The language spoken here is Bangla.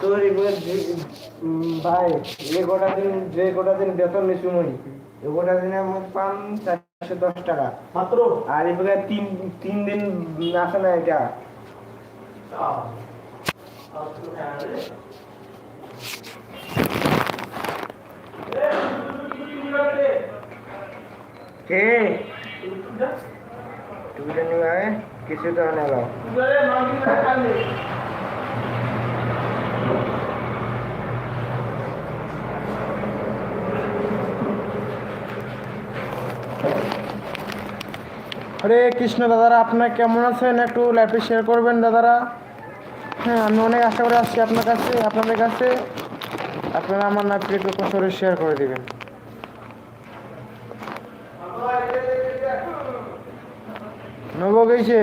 তোর এবার ভাই যে গোটা দিন বেতন নিছু মুই এই গোটা দিনে আমি পাম 410 টাকা মাত্র। আর এবার তিন তিন দিন আসে না এটা কে টুপিটা নিবা কিছু তো নেলাম হরে কৃষ্ণ দাদারা, আপনারা কেমন আছেন? একটু লাইভে শেয়ার করবেন দাদারা। হ্যাঁ, আমি অনেক আশা করে আসছি আপনাদের কাছে। আপনারা আমার লাইভটি একটু কষ্ট করে শেয়ার করে দিবেন। নব গেছে